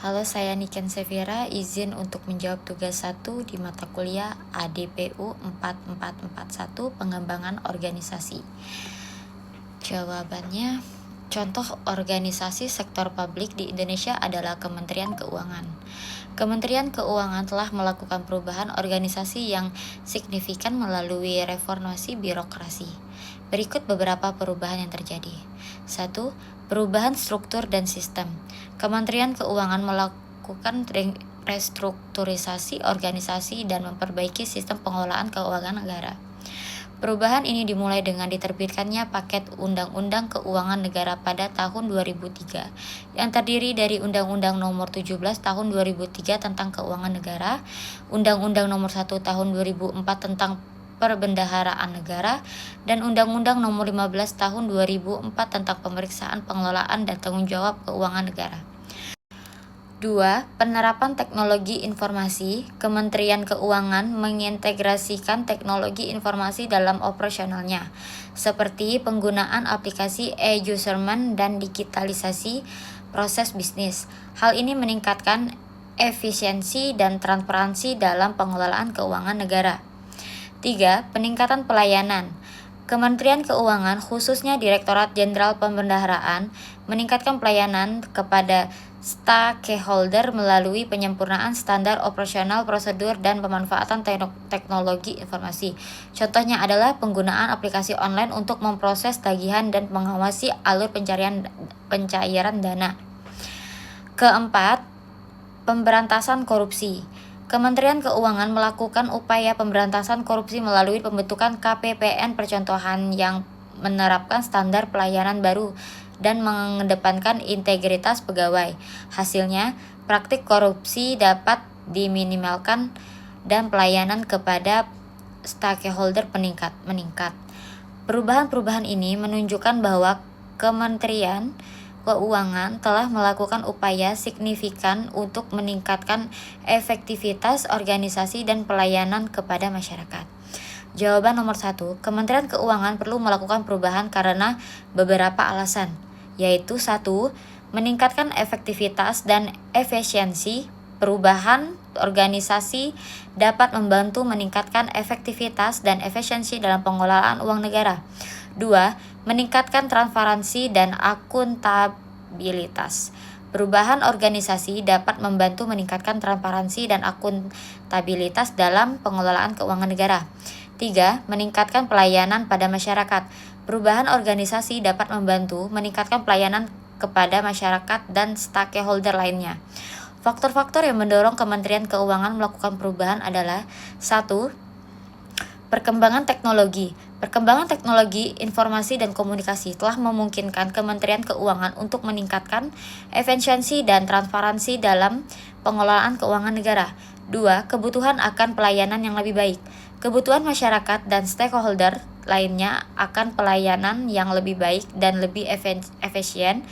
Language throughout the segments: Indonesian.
Halo, saya Niken Sevira, izin untuk menjawab tugas 1 di mata kuliah ADPU 4441 Pengembangan Organisasi. Jawabannya, contoh organisasi sektor publik di Indonesia adalah Kementerian Keuangan. Kementerian Keuangan telah melakukan perubahan organisasi yang signifikan melalui reformasi birokrasi. Berikut beberapa perubahan yang terjadi. 1. Perubahan struktur dan sistem. Kementerian Keuangan melakukan restrukturisasi organisasi dan memperbaiki sistem pengelolaan keuangan negara. Perubahan ini dimulai dengan diterbitkannya paket Undang-Undang Keuangan Negara pada tahun 2003 yang terdiri dari Undang-Undang Nomor 17 Tahun 2003 tentang Keuangan Negara, Undang-Undang Nomor 1 Tahun 2004 tentang Perbendaharaan Negara, dan Undang-Undang Nomor 15 Tahun 2004 tentang Pemeriksaan Pengelolaan dan Tanggung Jawab Keuangan Negara. 2. Penerapan teknologi informasi. Kementerian Keuangan mengintegrasikan teknologi informasi dalam operasionalnya, seperti penggunaan aplikasi e-Userman dan digitalisasi proses bisnis. Hal ini meningkatkan efisiensi dan transparansi dalam pengelolaan keuangan negara. 3. Peningkatan pelayanan. Kementerian Keuangan, khususnya Direktorat Jenderal Pembendaharaan, meningkatkan pelayanan kepada stakeholder melalui penyempurnaan standar operasional, prosedur, dan pemanfaatan teknologi informasi. Contohnya adalah penggunaan aplikasi online untuk memproses tagihan dan mengawasi alur pencairan dana. 4. Pemberantasan korupsi. Kementerian Keuangan melakukan upaya pemberantasan korupsi melalui pembentukan KPPN percontohan yang menerapkan standar pelayanan baru dan mengedepankan integritas pegawai. Hasilnya, praktik korupsi dapat diminimalkan dan pelayanan kepada stakeholder meningkat. Perubahan-perubahan ini menunjukkan bahwa Kementerian Keuangan telah melakukan upaya signifikan untuk meningkatkan efektivitas organisasi dan pelayanan kepada masyarakat. Jawaban nomor 1, Kementerian Keuangan perlu melakukan perubahan karena beberapa alasan, yaitu 1. Meningkatkan efektivitas dan efisiensi. Perubahan organisasi dapat membantu meningkatkan efektivitas dan efisiensi dalam pengelolaan uang negara. 2. Meningkatkan transparansi dan akuntabilitas. Perubahan organisasi dapat membantu meningkatkan transparansi dan akuntabilitas dalam pengelolaan keuangan negara. 3. Meningkatkan pelayanan pada masyarakat. Perubahan organisasi dapat membantu meningkatkan pelayanan kepada masyarakat dan stakeholder lainnya. Faktor-faktor yang mendorong Kementerian Keuangan melakukan perubahan adalah 1. Perkembangan teknologi. Perkembangan teknologi informasi dan komunikasi telah memungkinkan Kementerian Keuangan untuk meningkatkan efisiensi dan transparansi dalam pengelolaan keuangan negara. 2. Kebutuhan akan pelayanan yang lebih baik. Kebutuhan masyarakat dan stakeholder lainnya akan pelayanan yang lebih baik dan lebih efisien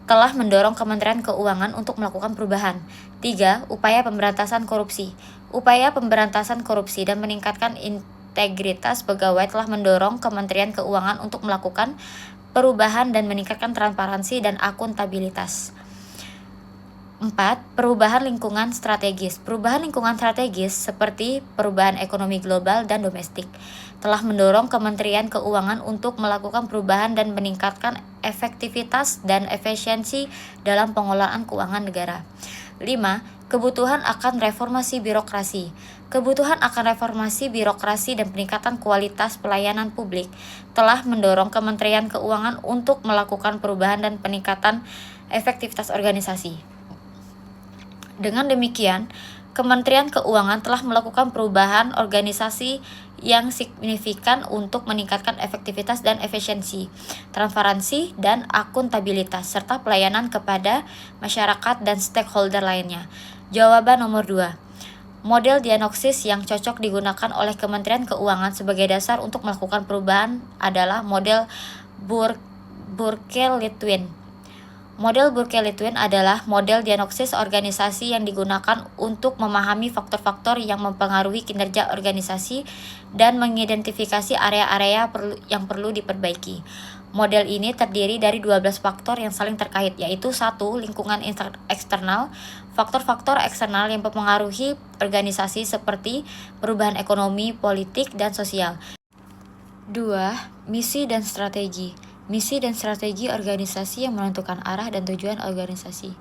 telah mendorong Kementerian Keuangan untuk melakukan perubahan. 3. Upaya pemberantasan korupsi. Upaya pemberantasan korupsi dan meningkatkan integritas pegawai telah mendorong Kementerian Keuangan untuk melakukan perubahan dan meningkatkan transparansi dan akuntabilitas. 4. Perubahan lingkungan strategis. Perubahan lingkungan strategis seperti perubahan ekonomi global dan domestik telah mendorong Kementerian Keuangan untuk melakukan perubahan dan meningkatkan efektivitas dan efisiensi dalam pengelolaan keuangan negara. 5. Kebutuhan akan reformasi birokrasi. Kebutuhan akan reformasi birokrasi dan peningkatan kualitas pelayanan publik telah mendorong Kementerian Keuangan untuk melakukan perubahan dan peningkatan efektivitas organisasi. Dengan demikian, Kementerian Keuangan telah melakukan perubahan organisasi yang signifikan untuk meningkatkan efektivitas dan efisiensi, transparansi dan akuntabilitas, serta pelayanan kepada masyarakat dan stakeholder lainnya. Jawaban nomor 2. Model diagnosis yang cocok digunakan oleh Kementerian Keuangan sebagai dasar untuk melakukan perubahan adalah model Burke-Litwin. Model Burke-Litwin adalah model diagnosis organisasi yang digunakan untuk memahami faktor-faktor yang mempengaruhi kinerja organisasi dan mengidentifikasi area-area yang perlu diperbaiki. Model ini terdiri dari 12 faktor yang saling terkait, yaitu 1. Lingkungan eksternal. Faktor-faktor eksternal yang mempengaruhi organisasi seperti perubahan ekonomi, politik, dan sosial. 2. Misi dan strategi. Misi dan strategi organisasi yang menentukan arah dan tujuan organisasi.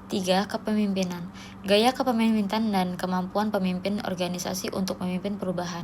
3. Kepemimpinan. Gaya kepemimpinan dan kemampuan pemimpin organisasi untuk memimpin perubahan.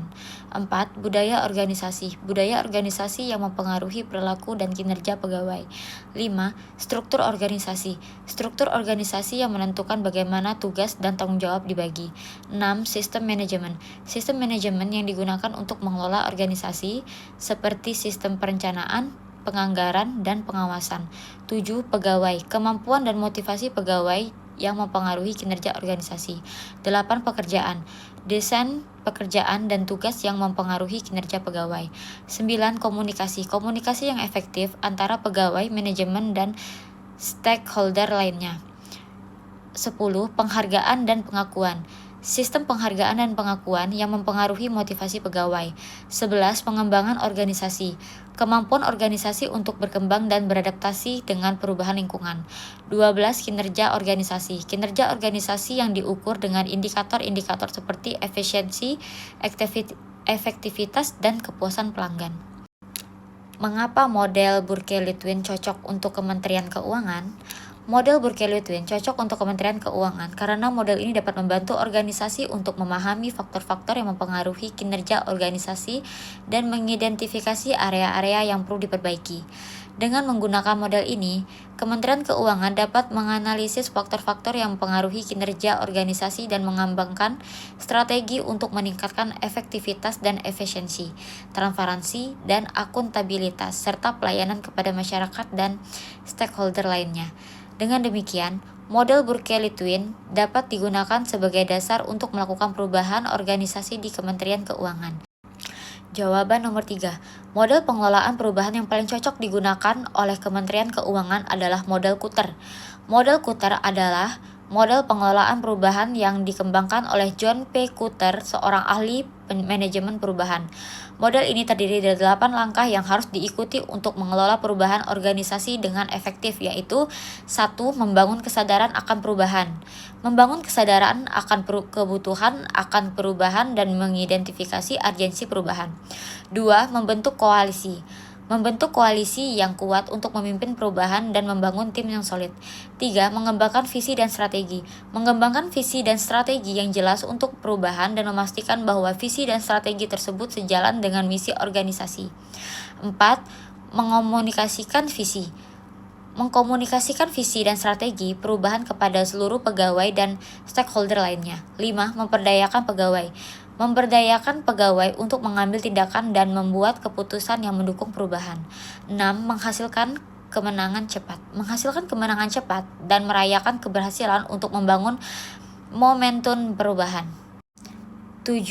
4. Budaya organisasi. Budaya organisasi yang mempengaruhi perilaku dan kinerja pegawai. 5. Struktur organisasi. Struktur organisasi yang menentukan bagaimana tugas dan tanggung jawab dibagi. 6. Sistem manajemen. Sistem manajemen yang digunakan untuk mengelola organisasi seperti sistem perencanaan, penganggaran, dan pengawasan. 7. Pegawai. Kemampuan dan motivasi pegawai yang mempengaruhi kinerja organisasi. 8. Pekerjaan. Desain pekerjaan dan tugas yang mempengaruhi kinerja pegawai. 9. Komunikasi. Komunikasi yang efektif antara pegawai, manajemen, dan stakeholder lainnya. 10. Penghargaan dan pengakuan. Sistem penghargaan dan pengakuan yang mempengaruhi motivasi pegawai. 11. Pengembangan organisasi. Kemampuan organisasi untuk berkembang dan beradaptasi dengan perubahan lingkungan. 12. Kinerja organisasi. Kinerja organisasi yang diukur dengan indikator-indikator seperti efisiensi, efektivitas, dan kepuasan pelanggan. Mengapa model Burke-Lewin cocok untuk Kementerian Keuangan? Model Burke-Lewin cocok untuk Kementerian Keuangan karena model ini dapat membantu organisasi untuk memahami faktor-faktor yang mempengaruhi kinerja organisasi dan mengidentifikasi area-area yang perlu diperbaiki. Dengan menggunakan model ini, Kementerian Keuangan dapat menganalisis faktor-faktor yang mempengaruhi kinerja organisasi dan mengembangkan strategi untuk meningkatkan efektivitas dan efisiensi, transparansi, dan akuntabilitas, serta pelayanan kepada masyarakat dan stakeholder lainnya. Dengan demikian, model Burke-Lewin dapat digunakan sebagai dasar untuk melakukan perubahan organisasi di Kementerian Keuangan. Jawaban nomor 3. Model pengelolaan perubahan yang paling cocok digunakan oleh Kementerian Keuangan adalah model Kutter. Model Kutter adalah model pengelolaan perubahan yang dikembangkan oleh John P. Kutter, seorang ahli manajemen perubahan. Model ini terdiri dari 8 langkah yang harus diikuti untuk mengelola perubahan organisasi dengan efektif, yaitu 1. Membangun kesadaran akan perubahan. Membangun kesadaran akan kebutuhan akan perubahan dan mengidentifikasi urgensi perubahan. 2. Membentuk koalisi. Membentuk koalisi yang kuat untuk memimpin perubahan dan membangun tim yang solid. 3. Mengembangkan visi dan strategi. Mengembangkan visi dan strategi yang jelas untuk perubahan dan memastikan bahwa visi dan strategi tersebut sejalan dengan misi organisasi. 4. Mengkomunikasikan visi. Mengkomunikasikan visi dan strategi perubahan kepada seluruh pegawai dan stakeholder lainnya. 5. Memperdayakan pegawai. Memberdayakan pegawai untuk mengambil tindakan dan membuat keputusan yang mendukung perubahan. 6. Menghasilkan kemenangan cepat. Menghasilkan kemenangan cepat dan merayakan keberhasilan untuk membangun momentum perubahan. 7.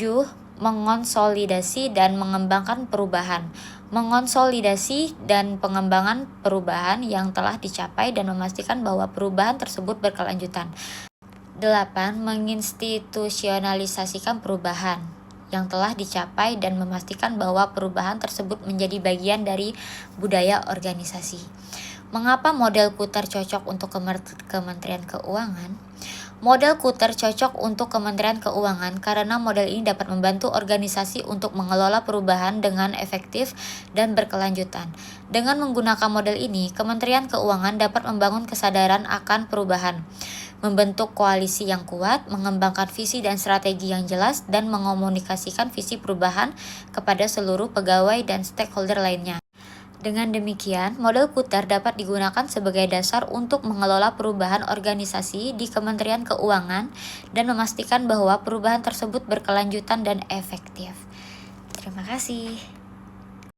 Mengonsolidasi dan mengembangkan perubahan. Mengonsolidasi dan pengembangan perubahan yang telah dicapai dan memastikan bahwa perubahan tersebut berkelanjutan. 8. Menginstitusionalisasikan perubahan yang telah dicapai dan memastikan bahwa perubahan tersebut menjadi bagian dari budaya organisasi. Mengapa model Kutter cocok untuk Kementerian Keuangan? Model Kutter cocok untuk Kementerian Keuangan karena model ini dapat membantu organisasi untuk mengelola perubahan dengan efektif dan berkelanjutan. Dengan menggunakan model ini, Kementerian Keuangan dapat membangun kesadaran akan perubahan, membentuk koalisi yang kuat, mengembangkan visi dan strategi yang jelas, dan mengomunikasikan visi perubahan kepada seluruh pegawai dan stakeholder lainnya. Dengan demikian, model Kutter dapat digunakan sebagai dasar untuk mengelola perubahan organisasi di Kementerian Keuangan dan memastikan bahwa perubahan tersebut berkelanjutan dan efektif. Terima kasih.